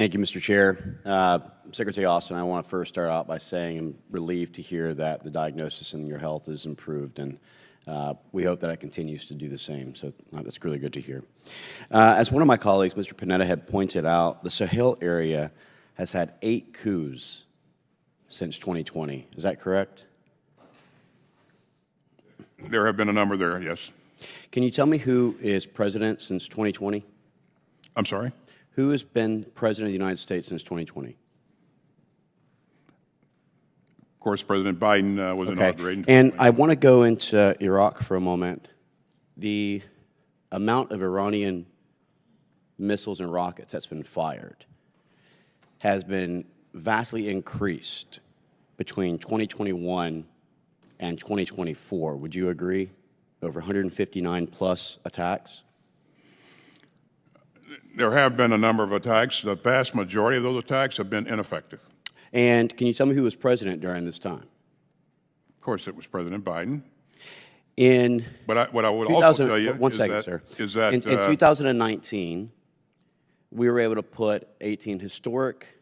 Thank you, Mr. Chair. Secretary Austin, I want to first start out by saying I'm relieved to hear that the diagnosis in your health is improved, and we hope that it continues to do the same. So that's really good to hear. As one of my colleagues, Mr. Panetta, had pointed out, the Sahel area has had 8 coups since 2020. Is that correct? There have been a number there, yes. Can you tell me who is president since 2020? I'm sorry? Who has been president of the United States since 2020? Of course, President Biden was inaugurated. And I want to go into Iraq for a moment. The amount of Iranian missiles and rockets that's been fired has been vastly increased between 2021 and 2024. Would you agree? Over 159 plus attacks? There have been a number of attacks. The vast majority of those attacks have been ineffective. And can you tell me who was president during this time? Of course, it was President Biden. But what I would also tell you is that in 2019, we were able to put 18 historic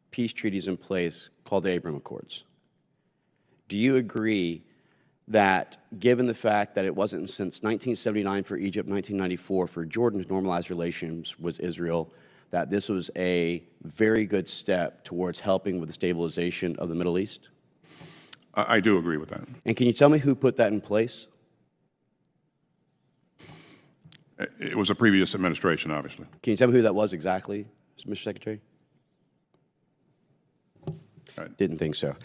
peace treaties in place called the Abraham Accords. Do you agree that, given the fact that it wasn't since 1979 for Egypt, 1994 for Jordan to normalize relations with Israel, that this was a very good step towards helping with the stabilization of the Middle East? I do agree with that. And can you tell me who put that in place? It was a previous administration, obviously. Can you tell me who that was exactly, Mr. Secretary? Didn't think so.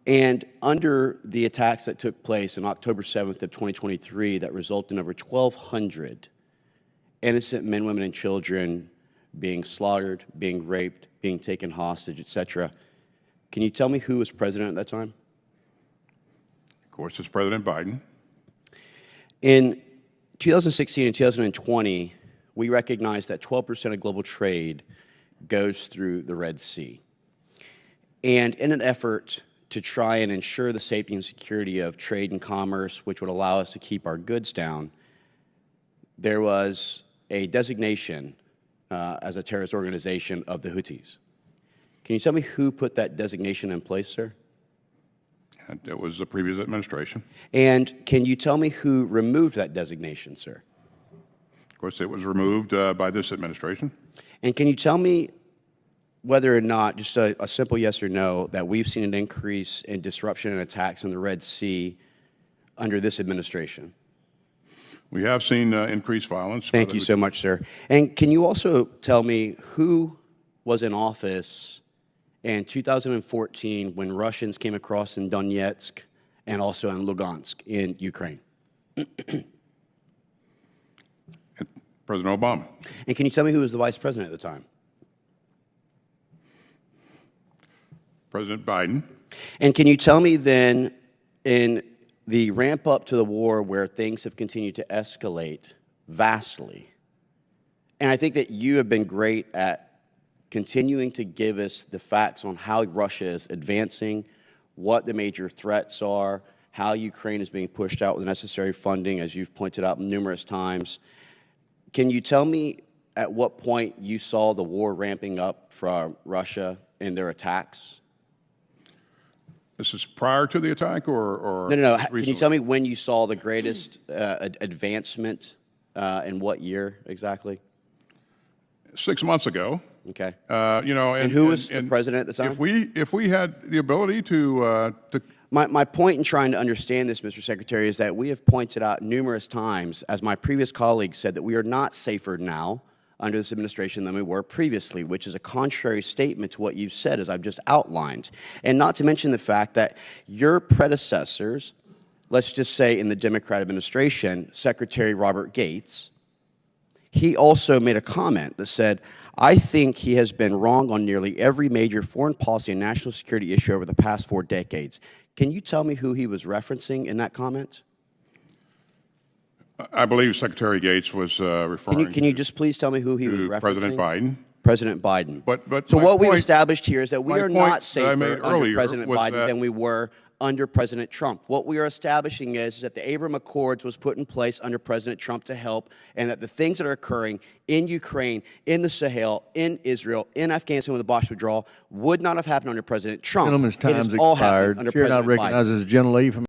And under the attacks that took place on October 7th of 2023 that resulted in over 1,200 innocent men, women, and children being slaughtered, being raped, being taken hostage, etc. Can you tell me who was president at that time? Of course, it's President Biden. In 2016 and 2020, we recognized that 12% of global trade goes through the Red Sea. And in an effort to try and ensure the safety and security of trade and commerce, which would allow us to keep our goods down, there was a designation as a terrorist organization of the Houthis. Can you tell me who put that designation in place, sir? It was the previous administration. And can you tell me who removed that designation, sir? Of course, it was removed by this administration. And can you tell me whether or not, just a simple yes or no, that we've seen an increase in disruption and attacks in the Red Sea under this administration? We have seen increased violence. Thank you so much, sir. And can you also tell me who was in office in 2014 when Russians came across in Donetsk and also in Lugansk in Ukraine? President Obama. And can you tell me who was the vice president at the time? President Biden. And can you tell me then, in the ramp up to the war where things have continued to escalate vastly, and I think that you have been great at continuing to give us the facts on how Russia is advancing, what the major threats are, how Ukraine is being pushed out with the necessary funding, as you've pointed out numerous times. Can you tell me at what point you saw the war ramping up from Russia and their attacks? This is prior to the attack or No. recently? Can you tell me when you saw the greatest advancement in what year exactly? 6 months ago. Okay. And who was the president at the time? If we had the ability to My point in trying to understand this, Mr. Secretary, is that we have pointed out numerous times, as my previous colleague said, that we are not safer now under this administration than we were previously, which is a contrary statement to what you've said, as I've just outlined. And not to mention the fact that your predecessors, let's just say in the Democrat administration, Secretary Robert Gates, he also made a comment that said, I think he has been wrong on nearly every major foreign policy and national security issue over the past 4 decades. Can you tell me who he was referencing in that comment? I believe Secretary Gates was referring Can you just please tell me who he was referencing? President Biden. President Biden. But so what we've established here is that we are not safer under earlier President Biden than we were under President Trump. What we are establishing is that the Abraham Accords was put in place under President Trump to help, and that the things that are occurring in Ukraine, in the Sahel, in Israel, in Afghanistan with the Bosch withdrawal would not have happened under President Trump. Gentleman's It has time's all happened expired. under Chair now President Biden. recognizes the gentlelady from